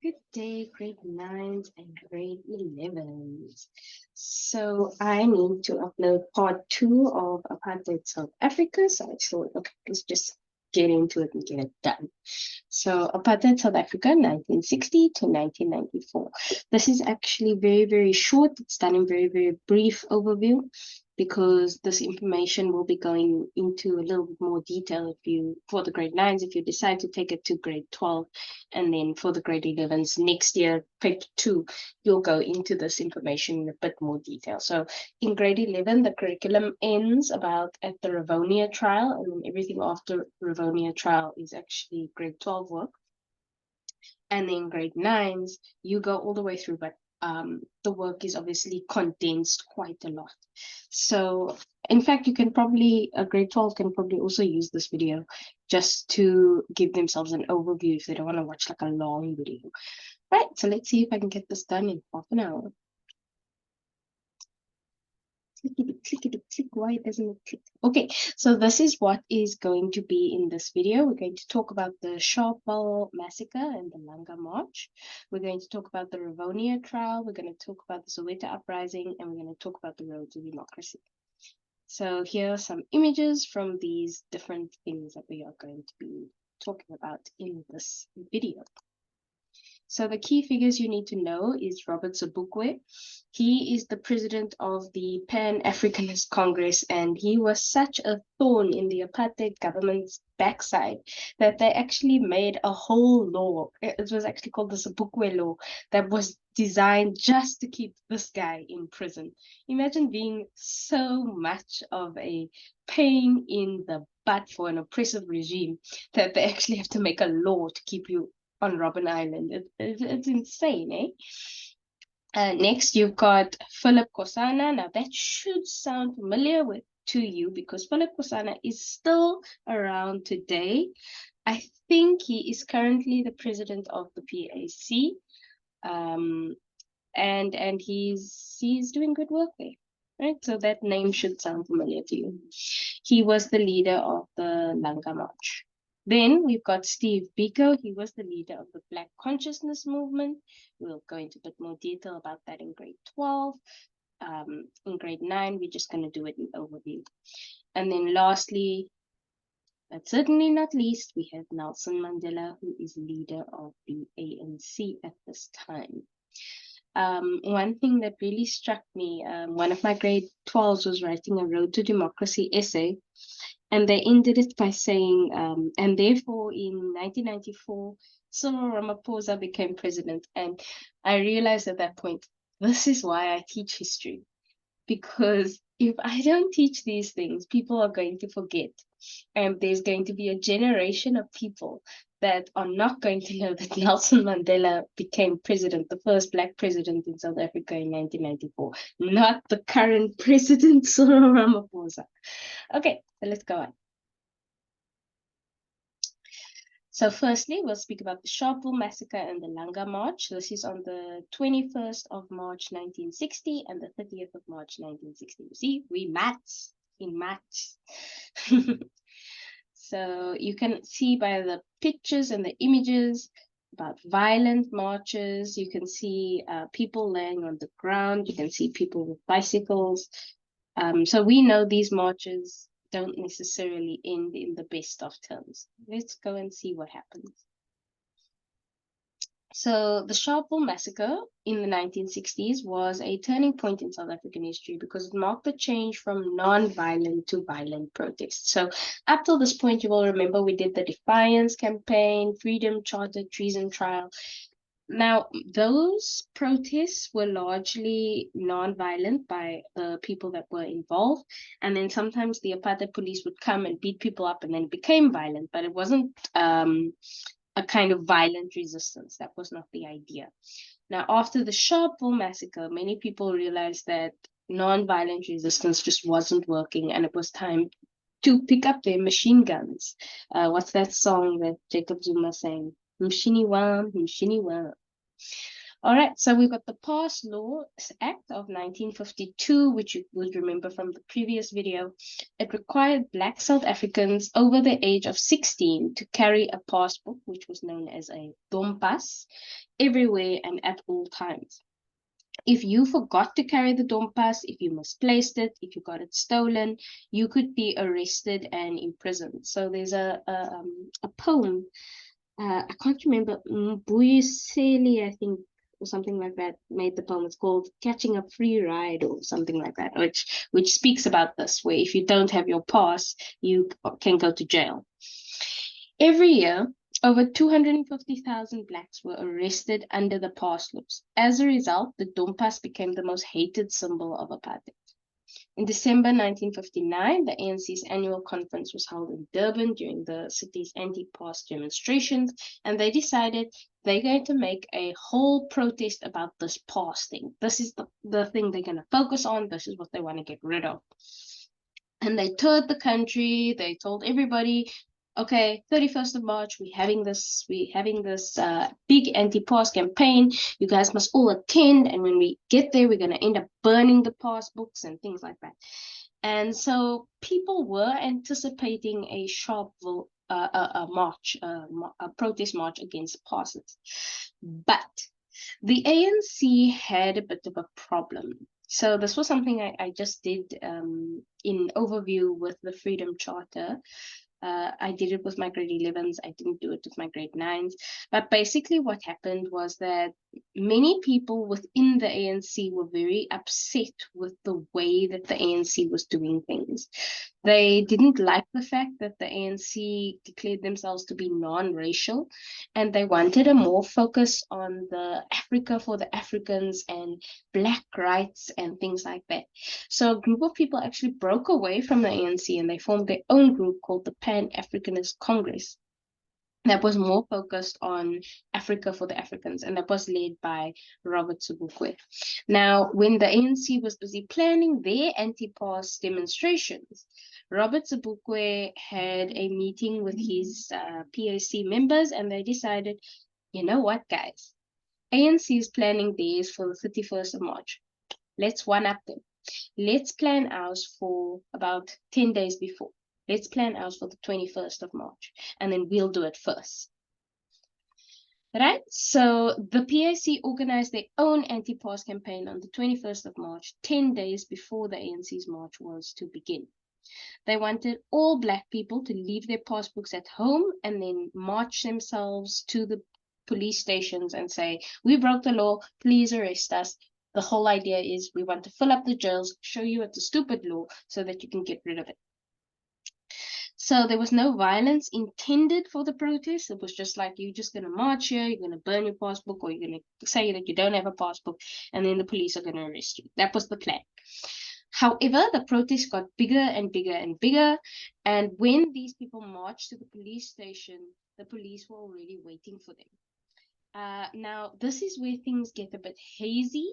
Good day, grade 9s and grade 11s. So I need to upload part 2 of Apartheid South Africa. So I thought, okay, let's just get into it and get it done. So Apartheid South Africa, 1960 to 1994. This is actually very, very short. It's done in very, very brief overview because this information will be going into a little bit more detail for the grade 9s, if you decide to take it to grade 12, and then for the grade 11s next year, paper 2, you'll go into this information in a bit more detail. So in grade 11, the curriculum ends about at the Rivonia Trial, and then everything after Rivonia Trial is actually grade 12 work. And then grade 9s, you go all the way through, but the work is obviously condensed quite a lot. So in fact, you can probably, grade 12 can probably also use this video just to give themselves an overview if they don't want to watch like a long video. Right, so let's see if I can get this done in half an hour. Click, why doesn't it click? Okay, so this is what is going to be in this video. We're going to talk about the Sharpeville massacre and the Langa march. We're going to talk about the Rivonia trial. We're going to talk about the Soweto Uprising, and we're going to talk about the road to democracy. So here are some images from these different things that we are going to be talking about in this video. So the key figures you need to know is Robert Sobukwe. He is the president of the Pan-Africanist Congress, and he was such a thorn in the apartheid government's backside that they actually made a whole law. It was actually called the Sobukwe law that was designed just to keep this guy in prison. Imagine being so much of a pain in the butt for an oppressive regime that they actually have to make a law to keep you on Robben Island. It's insane, eh? Next, you've got Philip Kosana. Now, that should sound familiar to you because Philip Kosana is still around today. I think he is currently the president of the PAC, and he's doing good work there, right? So that name should sound familiar to you. He was the leader of the Langa March. Then we've got Steve Biko. He was the leader of the Black Consciousness Movement. We'll go into a bit more detail about that in grade 12. In grade 9, we're just going to do it in overview. And then lastly, but certainly not least, we have Nelson Mandela, who is leader of the ANC at this time. One thing that really struck me, one of my grade 12s was writing a Road to Democracy essay. And they ended it by saying, and therefore in 1994, Cyril Ramaphosa became president. And I realized at that point, this is why I teach history. Because if I don't teach these things, people are going to forget. And there's going to be a generation of people that are not going to know that Nelson Mandela became president, the first Black president in South Africa in 1994, not the current president, Cyril Ramaphosa. Okay, so let's go on. So firstly, we'll speak about the Sharpeville massacre and the Langa march. This is on the 21st of March, 1960 and the 30th of March, 1960. You see, we match in match. So you can see by the pictures and the images about violent marches. You can see people laying on the ground. You can see people with bicycles. So we know these marches don't necessarily end in the best of terms. Let's go and see what happens. So the Sharpeville massacre in the 1960s was a turning point in South African history because it marked the change from non-violent to violent protests. So up till this point, you will remember we did the Defiance campaign, Freedom Charter, Treason Trial. Now, those protests were largely non-violent by the people that were involved. And then sometimes the apartheid police would come and beat people up and then it became violent, but it wasn't a kind of violent resistance. That was not the idea. Now, after the Sharpeville massacre, many people realized that non-violent resistance just wasn't working and it was time to pick up their machine guns. What's that song that Jacob Zuma sang? Mshini wa. All right, so we've got the Pass Laws Act of 1952, which you would remember from the previous video. It required Black South Africans over the age of 16 to carry a passport, which was known as a dompas, everywhere and at all times. If you forgot to carry the dompas, if you misplaced it, if you got it stolen, you could be arrested and imprisoned. So there's a poem. I can't remember. Mbuyiseli, I think, or something like that, made the poem. It's called "Catching a Free Ride" or something like that, which speaks about this, where if you don't have your pass, you can go to jail. Every year, over 250,000 blacks were arrested under the pass laws. As a result, the dompas became the most hated symbol of apartheid. In December 1959, the ANC's annual conference was held in Durban during the city's anti-pass demonstrations, and they decided they're going to make a whole protest about this pass thing. This is the thing they're going to focus on. This is what they want to get rid of. And they toured the country. They told everybody, okay, 31st of March, we're having this big anti-pass campaign. You guys must all attend. And when we get there, we're going to end up burning the pass books and things like that. And so people were anticipating a Sharpeville march, a protest march against passes. But the ANC had a bit of a problem. So this was something I just did in overview with the Freedom Charter. I did it with my grade 11s. I didn't do it with my grade 9s. But basically what happened was that many people within the ANC were very upset with the way that the ANC was doing things. They didn't like the fact that the ANC declared themselves to be non-racial, and they wanted a more focus on the Africa for the Africans and Black rights and things like that. So a group of people actually broke away from the ANC and they formed their own group called the Pan-Africanist Congress that was more focused on Africa for the Africans, and that was led by Robert Sobukwe. Now, when the ANC was busy planning their anti-pass demonstrations, Robert Sobukwe had a meeting with his PAC members, and they decided, you know what, guys? ANC is planning theirs for the 31st of March. Let's one-up them. Let's plan ours for about 10 days before. Let's plan ours for the 21st of March, and then we'll do it first. Right? So the PAC organized their own anti-pass campaign on the 21st of March, 10 days before the ANC's march was to begin. They wanted all Black people to leave their passbooks at home and then march themselves to the police stations and say, we broke the law, please arrest us. The whole idea is we want to fill up the jails, show you it's a stupid law so that you can get rid of it. So there was no violence intended for the protest. It was just like, you're just going to march here, you're going to burn your passbook, or you're going to say that you don't have a passbook, and then the police are going to arrest you. That was the plan. However, the protest got bigger and bigger and bigger, and when these people marched to the police station, the police were already waiting for them. Now, this is where things get a bit hazy,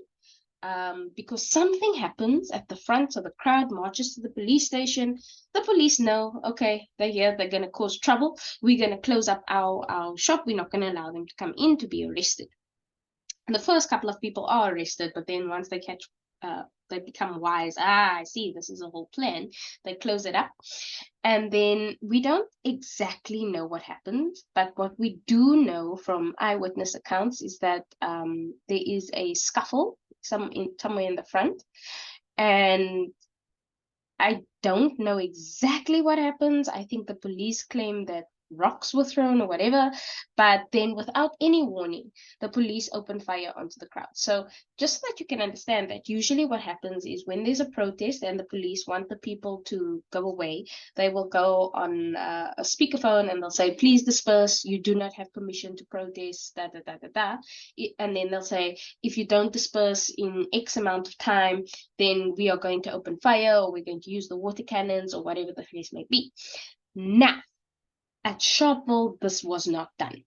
because something happens at the front, so the crowd marches to the police station. The police know, okay, they're here, they're going to cause trouble. We're going to close up our shop. We're not going to allow them to come in to be arrested. And the first couple of people are arrested, but then once they catch, they become wise. I see, this is a whole plan. They close it up. And then we don't exactly know what happened, but what we do know from eyewitness accounts is that there is a scuffle somewhere in the front, and I don't know exactly what happens. I think the police claim that rocks were thrown or whatever, but then without any warning, the police opened fire onto the crowd. So just so that you can understand that usually what happens is when there's a protest and the police want the people to go away, they will go on a speakerphone and they'll say, please disperse, you do not have permission to protest, da da da da da. And then they'll say, if you don't disperse in X amount of time, then we are going to open fire, or we're going to use the water cannons, or whatever the case may be. Now, at Sharpeville, this was not done.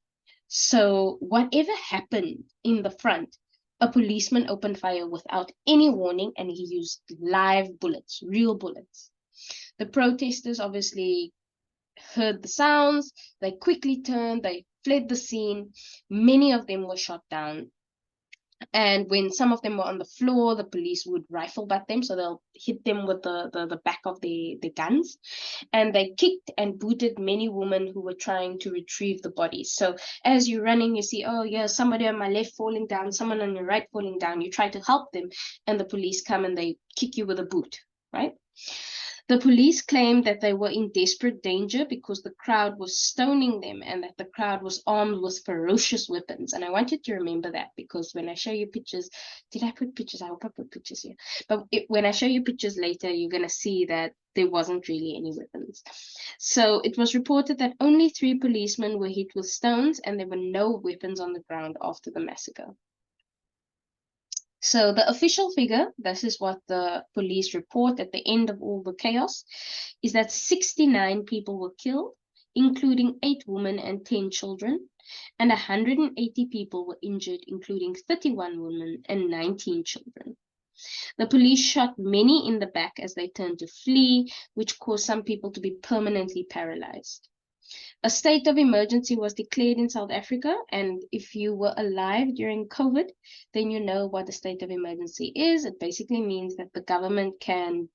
So whatever happened in the front, a policeman opened fire without any warning, and he used live bullets, real bullets. The protesters obviously heard the sounds. They quickly turned, they fled the scene. Many of them were shot down. And when some of them were on the floor, the police would rifle butt them. So they'll hit them with the back of the guns. And they kicked and booted many women who were trying to retrieve the bodies. So as you're running, you see, oh, yeah, somebody on my left falling down, someone on your right falling down. You try to help them, and the police come and they kick you with a boot, right? The police claimed that they were in desperate danger because the crowd was stoning them and that the crowd was armed with ferocious weapons. And I want you to remember that, because when I show you pictures, did I put pictures? I hope I put pictures here. But when I show you pictures later, you're going to see that there wasn't really any weapons. So it was reported that only 3 policemen were hit with stones and there were no weapons on the ground after the massacre. So the official figure, this is what the police report at the end of all the chaos, is that 69 people were killed, including 8 women and 10 children, and 180 people were injured, including 31 women and 19 children. The police shot many in the back as they turned to flee, which caused some people to be permanently paralyzed. A state of emergency was declared in South Africa, and if you were alive during COVID, then you know what a state of emergency is. It basically means that the government can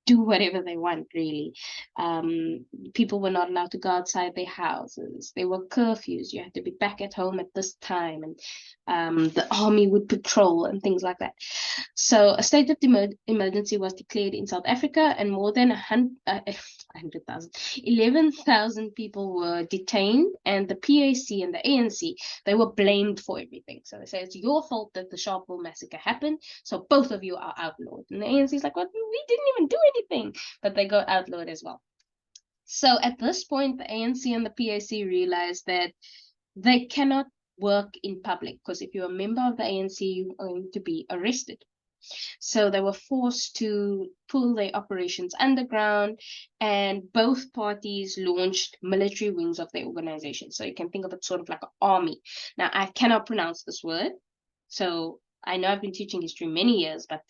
do whatever they want, really. People were not allowed to go outside their houses. There were curfews. You had to be back at home at this time, and the army would patrol and things like that. So a state of emergency was declared in South Africa, and more than 11,000 people were detained, and the PAC and the ANC, they were blamed for everything. So they say it's your fault that the Sharpeville massacre happened, so both of you are outlawed. And the ANC is like, well, we didn't even do anything, but they got outlawed as well. So at this point, the ANC and the PAC realized that they cannot work in public, because if you're a member of the ANC, you're going to be arrested. So they were forced to pull their operations underground, and both parties launched military wings of their organization. So you can think of it sort of like an army. Now, I cannot pronounce this word. So I know I've been teaching history many years, but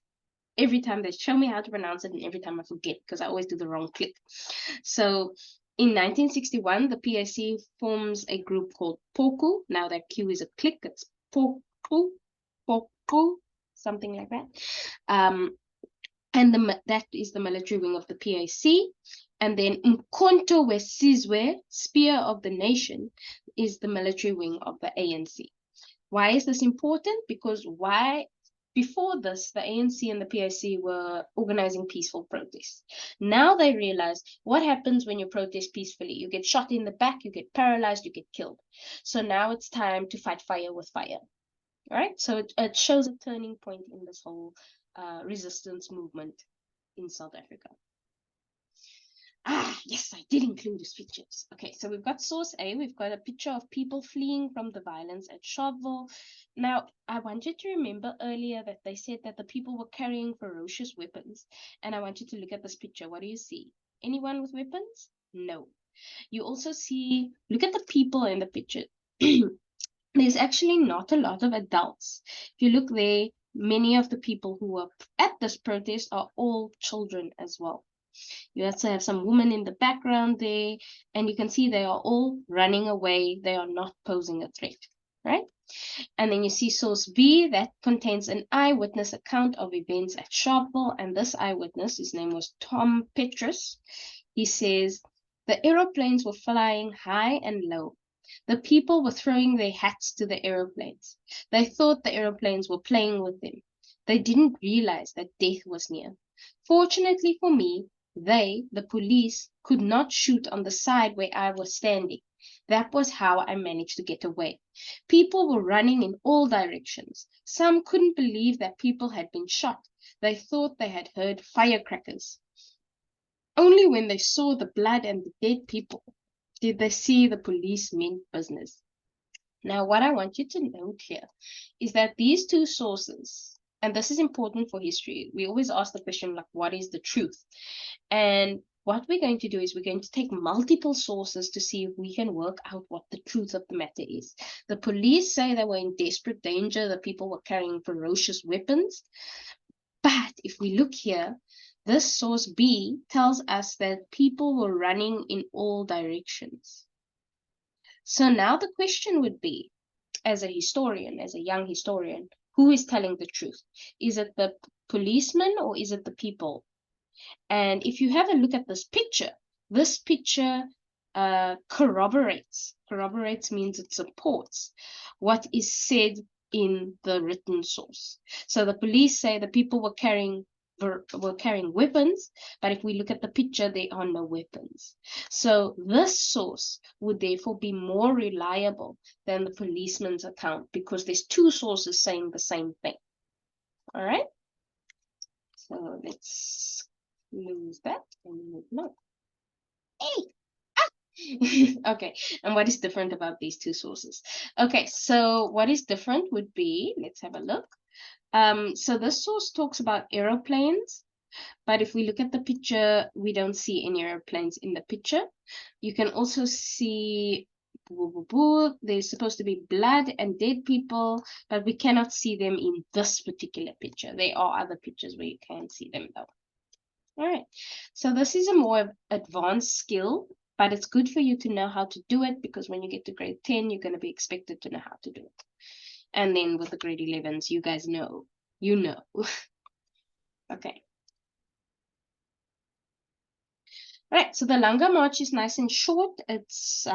every time they show me how to pronounce it, and every time I forget because I always do the wrong click. So in 1961, the PAC forms a group called POKU. Now that Q is a click, it's POKU, POKU, something like that. And that is the military wing of the PAC. And then Mkhonto Wesizwe, Spear of the Nation, is the military wing of the ANC. Why is this important? Because before this, the ANC and the PAC were organizing peaceful protests. Now they realize what happens when you protest peacefully. You get shot in the back, you get paralyzed, you get killed. So now it's time to fight fire with fire. All right, so it shows a turning point in this whole resistance movement in South Africa. Yes, I did include the pictures. Okay, so we've got source A. We've got a picture of people fleeing from the violence at Sharpeville. Now, I want you to remember earlier that they said that the people were carrying ferocious weapons. And I want you to look at this picture. What do you see? Anyone with weapons? No. You also see, look at the people in the picture. There's actually not a lot of adults. If you look there, many of the people who were at this protest are all children as well. You also have some women in the background there, and you can see they are all running away. They are not posing a threat, right? And then you see source B, that contains an eyewitness account of events at Sharpeville, and this eyewitness, his name was Tom Petrus. He says, the aeroplanes were flying high and low. The people were throwing their hats to the aeroplanes. They thought the aeroplanes were playing with them. They didn't realize that death was near. Fortunately for me, the police, could not shoot on the side where I was standing. That was how I managed to get away. People were running in all directions. Some couldn't believe that people had been shot. They thought they had heard firecrackers. Only when they saw the blood and the dead people did they see the police meant business. Now, what I want you to note here is that these two sources, and this is important for history, we always ask the question, like, what is the truth? And what we're going to do is we're going to take multiple sources to see if we can work out what the truth of the matter is. The police say they were in desperate danger, the people were carrying ferocious weapons. But if we look here, this source B tells us that people were running in all directions. So now the question would be, as a historian, as a young historian, who is telling the truth? Is it the policeman or is it the people? And if you have a look at this picture corroborates. Corroborates means it supports what is said in the written source. So the police say the people were carrying weapons, but if we look at the picture, there are no weapons. So this source would therefore be more reliable than the policeman's account because there's two sources saying the same thing. All right. So let's lose that and move on. Hey! Okay, and what is different about these two sources? Okay, so what is different would be, let's have a look. So this source talks about aeroplanes, but if we look at the picture, we don't see any airplanes in the picture. You can also see there's supposed to be blood and dead people, but we cannot see them in this particular picture. There are other pictures where you can see them though. All right, so this is a more advanced skill, but it's good for you to know how to do it because when you get to grade 10, you're going to be expected to know how to do it. And then with the grade 11s, you guys know, you know. Okay. All right, so the Langa March is nice and short. It's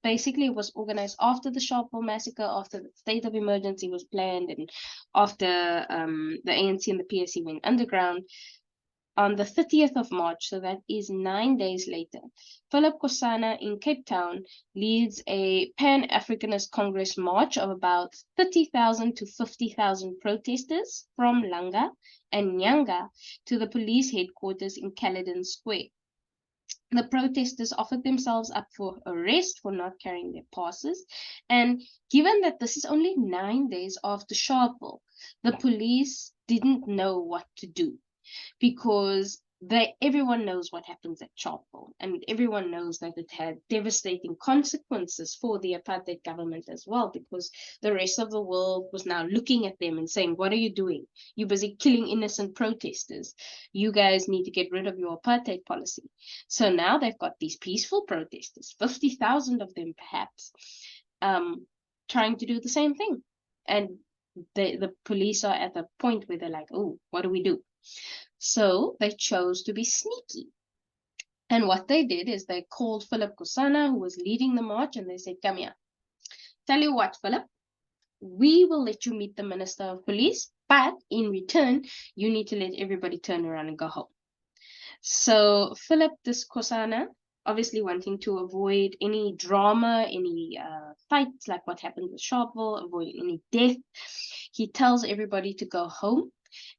basically it was organized after the Sharpeville massacre, after the state of emergency was planned, and after the ANC and the PSC went underground. On the 30th of March, so that is 9 days later, Philip Kosana in Cape Town leads a Pan-Africanist Congress march of about 30,000 to 50,000 protesters from Langa and Nyanga to the police headquarters in Caledon Square. The protesters offered themselves up for arrest for not carrying their passes, and given that this is only 9 days after Sharpeville, the police didn't know what to do. Because everyone knows what happens at Sharpeville, and everyone knows that it had devastating consequences for the apartheid government as well, because the rest of the world was now looking at them and saying, what are you doing? You're busy killing innocent protesters. You guys need to get rid of your apartheid policy. So now they've got these peaceful protesters, 50,000 of them perhaps, trying to do the same thing. And the police are at the point where they're like, oh, what do we do? So they chose to be sneaky. And what they did is they called Philip Kosana, who was leading the march, and they said, come here. Tell you what, Philip, we will let you meet the Minister of Police, but in return, you need to let everybody turn around and go home. So Philip Kosana, obviously wanting to avoid any drama, any fights like what happened with Sharpeville, avoid any death, he tells everybody to go home.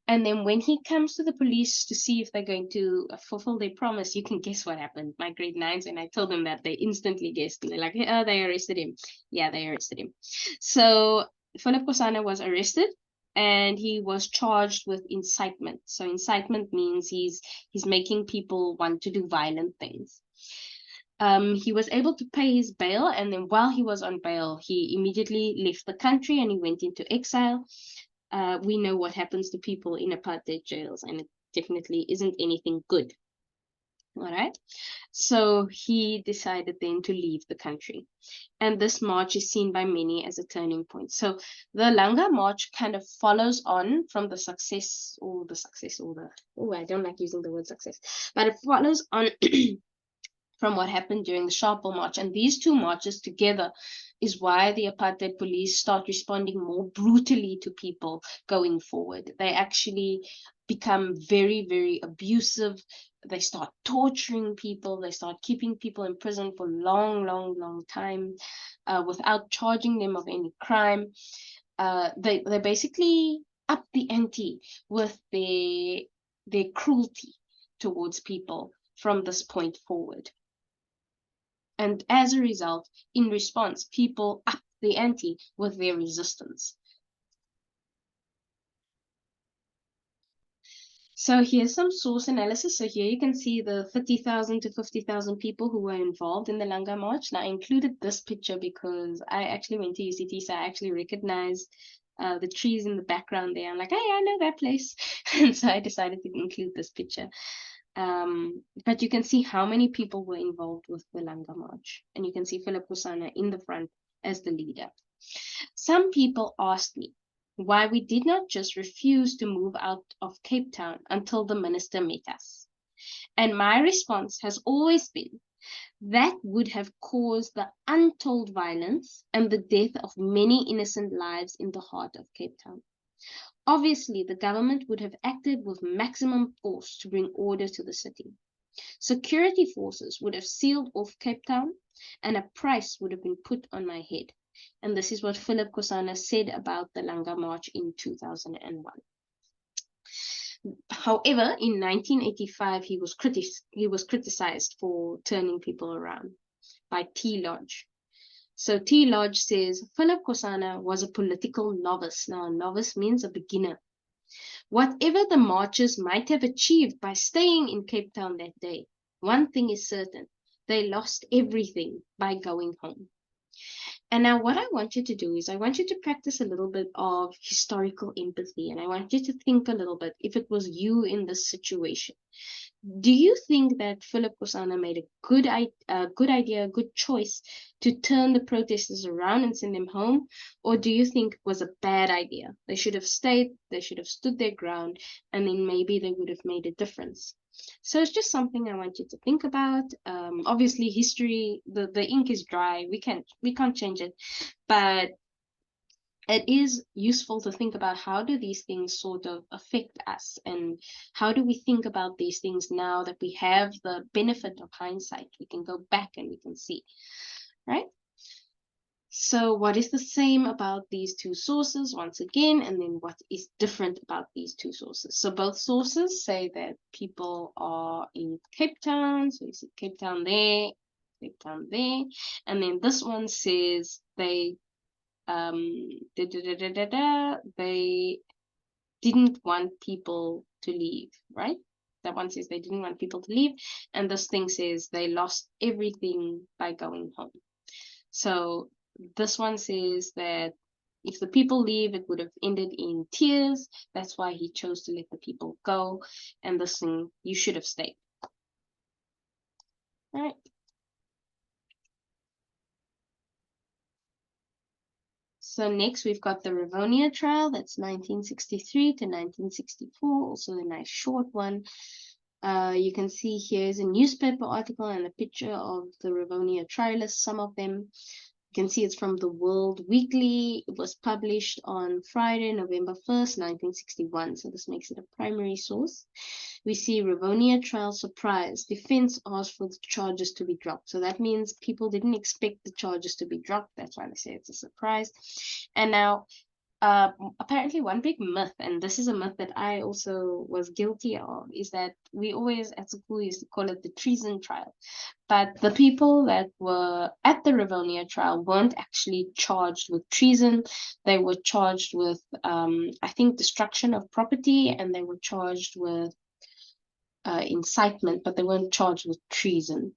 And then when he comes to the police to see if they're going to fulfill their promise, you can guess what happened. My grade 9s, and I told them that, they instantly guessed. And they're like, oh, they arrested him. Yeah, they arrested him. So Philip Kosana was arrested, and he was charged with incitement. So incitement means he's making people want to do violent things. He was able to pay his bail, and then while he was on bail, he immediately left the country and he went into exile. We know what happens to people in apartheid jails, and it definitely isn't anything good. All right. So he decided then to leave the country. And this march is seen by many as a turning point. So the Langa March kind of follows on from the success, I don't like using the word success, but it follows on from what happened during the Sharpeville March. And these two marches together is why the apartheid police start responding more brutally to people going forward. They actually become very, very abusive. They start torturing people. They start keeping people in prison for long, long, long time without charging them of any crime. They basically up the ante with their cruelty towards people from this point forward. And as a result, in response, people up the ante with their resistance. So here's some source analysis. So here you can see the 30,000 to 50,000 people who were involved in the Langa March. Now I included this picture because I actually went to UCT, so I actually recognized the trees in the background there. I'm like, hey, I know that place. And so I decided to include this picture. But you can see how many people were involved with the Langa March. And you can see Philip Kosana in the front as the leader. Some people asked me why we did not just refuse to move out of Cape Town until the minister met us. And my response has always been that would have caused the untold violence and the death of many innocent lives in the heart of Cape Town. Obviously, the government would have acted with maximum force to bring order to the city. Security forces would have sealed off Cape Town, and a price would have been put on my head. And this is what Philip Kosana said about the Langa March in 2001. However, in 1985, he was criticized for turning people around by T. Lodge. So T. Lodge says, Philip Kosana was a political novice. Now, a novice means a beginner. Whatever the marchers might have achieved by staying in Cape Town that day, one thing is certain, they lost everything by going home. And now what I want you to do is I want you to practice a little bit of historical empathy, and I want you to think a little bit if it was you in this situation. Do you think that Philip Kosana made a good idea, a good choice to turn the protesters around and send them home? Or do you think it was a bad idea? They should have stayed, they should have stood their ground, and then maybe they would have made a difference. So it's just something I want you to think about. Obviously, history, the ink is dry. We can't change it, but it is useful to think about how do these things sort of affect us, and how do we think about these things now that we have the benefit of hindsight. We can go back and we can see, right? So what is the same about these two sources once again, and then what is different about these two sources? So both sources say that people are in Cape Town. So you see Cape Town there, Cape Town there. And then this one says they they didn't want people to leave, right? That one says they didn't want people to leave, and this thing says they lost everything by going home. So this one says that if the people leave, it would have ended in tears. That's why he chose to let the people go. And this thing, you should have stayed. All right. So next we've got the Rivonia Trial. That's 1963 to 1964. Also a nice short one. You can see here's a newspaper article and a picture of the Rivonia Trialists, some of them. You can see it's from the World Weekly. It was published on Friday, November 1st, 1961. So this makes it a primary source. We see Rivonia Trial surprise. Defense asked for the charges to be dropped. So that means people didn't expect the charges to be dropped. That's why they say it's a surprise. And now, apparently one big myth, and this is a myth that I also was guilty of, is that we always at school used to call it the treason trial. But the people that were at the Rivonia trial weren't actually charged with treason. They were charged with, I think, destruction of property, and they were charged with incitement, but they weren't charged with treason.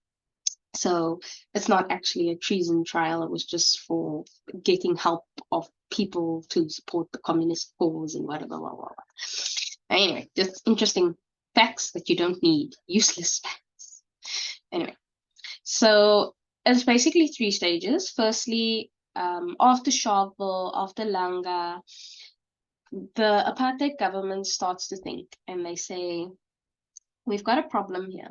So it's not actually a treason trial. It was just for getting help of people to support the communist cause and whatever. Blah, blah, blah. Anyway, just interesting facts that you don't need. Useless facts. Anyway, so it's basically 3 stages. Firstly, after Sharpeville, after Langa, the apartheid government starts to think, and they say, we've got a problem here.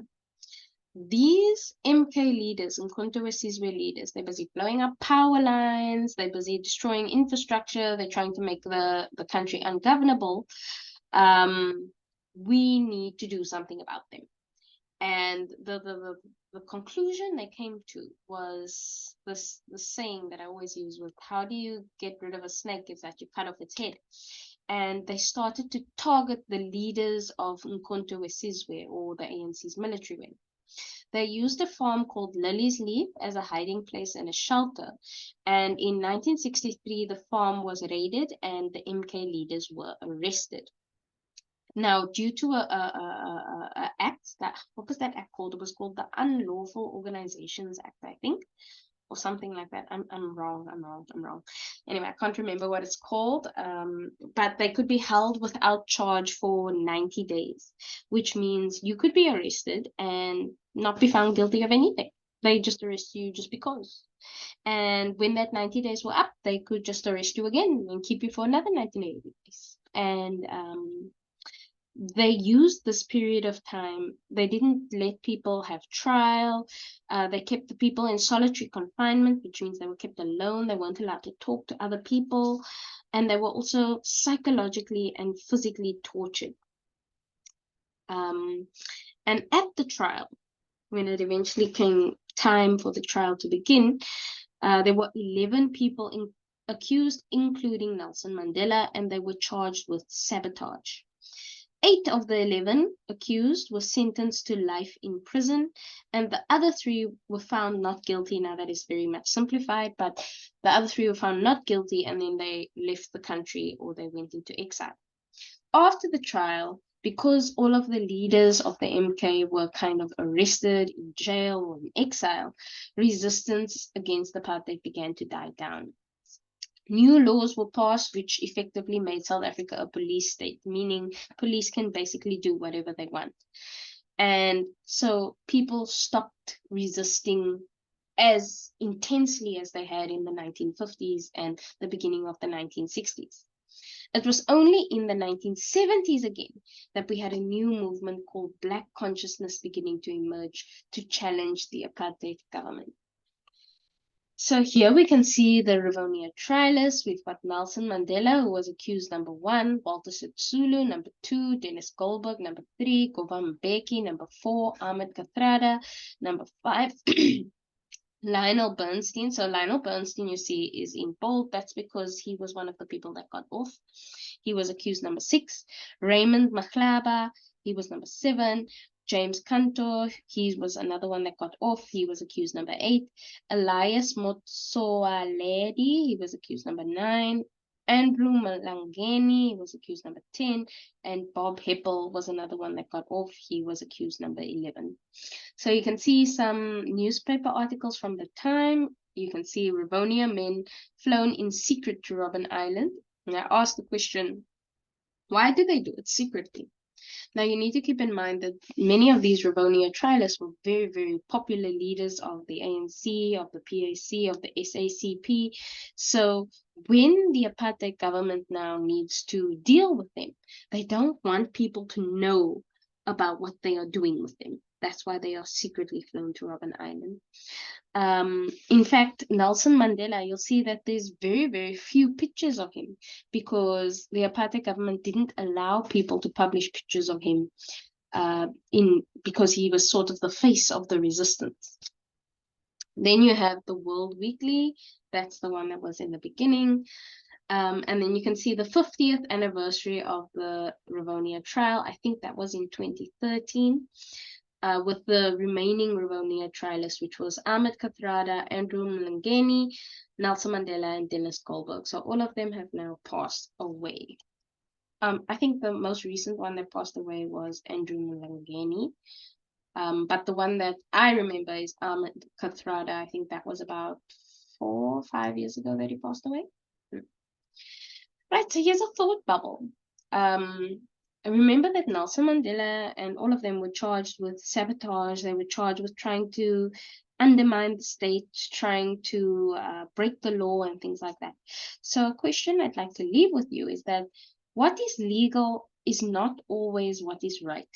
These MK leaders and Umkhonto we Sizwe leaders, they're busy blowing up power lines, they're busy destroying infrastructure, they're trying to make the country ungovernable. We need to do something about them. And the conclusion they came to was the saying that I always use with, how do you get rid of a snake is that you cut off its head. And they started to target the leaders of Umkhonto we Sizwe, or the ANC's military wing. They used a farm called Lily's Leaf as a hiding place and a shelter. And in 1963, the farm was raided and the MK leaders were arrested. Now, due to a act that, what was that act called? It was called the Unlawful Organizations Act, I think, or something like that. I'm wrong. Anyway, I can't remember what it's called. But they could be held without charge for 90 days, which means you could be arrested and not be found guilty of anything. They just arrest you just because And when that 90 days were up, they could just arrest you again and keep you for another 90 days. And they used this period of time. They didn't let people have trial. They kept the people in solitary confinement, which means they were kept alone. They weren't allowed to talk to other people. And they were also psychologically and physically tortured. And at the trial, when it eventually came time for the trial to begin, there were 11 people accused, including Nelson Mandela, and they were charged with sabotage. 8 of the 11 accused were sentenced to life in prison, and the other 3 were found not guilty. Now, that is very much simplified, but the other 3 were found not guilty, and then they left the country or they went into exile. After the trial, because all of the leaders of the MK were kind of arrested, in jail, or in exile, resistance against apartheid began to die down. New laws were passed which effectively made South Africa a police state, meaning police can basically do whatever they want. And so people stopped resisting as intensely as they had in the 1950s and the beginning of the 1960s. It was only in the 1970s again that we had a new movement called Black consciousness beginning to emerge to challenge the apartheid government. So here we can see the Rivonia Trialists. We've got Nelson Mandela, who was accused number 1, Walter Sisulu, number 2, Dennis Goldberg, number 3, Govan Mbeki, number 4, Ahmed Kathrada, number 5, Lionel Bernstein. So Lionel Bernstein, you see, is in bold. That's because he was one of the people that got off. He was accused number 6. Raymond Mahlaba, he was number 7. James Cantor, he was another one that got off. He was accused number 8. Elias Motsoaledi, he was accused number 9. Andrew Malangeni was accused number 10. And Bob Heppel was another one that got off. He was accused number 11. So you can see some newspaper articles from the time. You can see Rivonia men flown in secret to Robben Island. And I asked the question, why do they do it secretly? Now, you need to keep in mind that many of these Rivonia Trialists were very, very popular leaders of the ANC, of the PAC, of the SACP. So when the apartheid government now needs to deal with them, they don't want people to know about what they are doing with them. That's why they are secretly flown to Robben Island. In fact, Nelson Mandela, you'll see that there's very, very few pictures of him because the apartheid government didn't allow people to publish pictures of him because he was sort of the face of the resistance. Then you have the World Weekly. That's the one that was in the beginning. And then you can see the 50th anniversary of the Rivonia Trial. I think that was in 2013. With the remaining Rivonia Trialists, which was Ahmed Kathrada, Andrew Mlangeni, Nelson Mandela, and Dennis Goldberg. So all of them have now passed away. I think the most recent one that passed away was Andrew Mlangeni. But the one that I remember is Ahmed Kathrada. I think that was about 4 or 5 years ago that he passed away. Right, so here's a thought bubble. I remember that Nelson Mandela and all of them were charged with sabotage. They were charged with trying to undermine the state, trying to break the law and things like that. So a question I'd like to leave with you is that what is legal is not always what is right.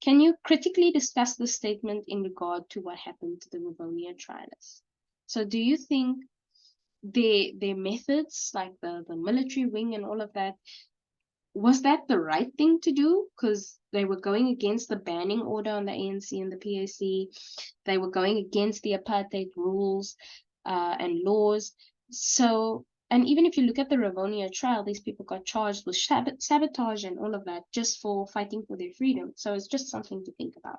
Can you critically discuss this statement in regard to what happened to the Rivonia Trialists? So do you think their methods, like the military wing and all of that, was that the right thing to do? Because they were going against the banning order on the ANC and the PAC. They were going against the apartheid rules and laws. So, and even if you look at the Rivonia trial, these people got charged with sabotage and all of that just for fighting for their freedom. So it's just something to think about.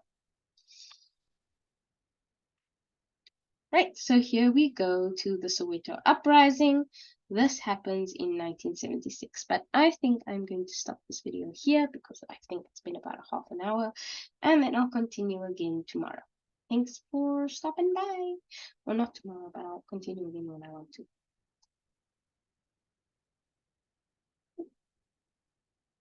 Right, so here we go to the Soweto Uprising. This happens in 1976, but I think I'm going to stop this video here because I think it's been about a half an hour, and then I'll continue again tomorrow. Thanks for stopping by. Well, not tomorrow, but I'll continue again when I want to.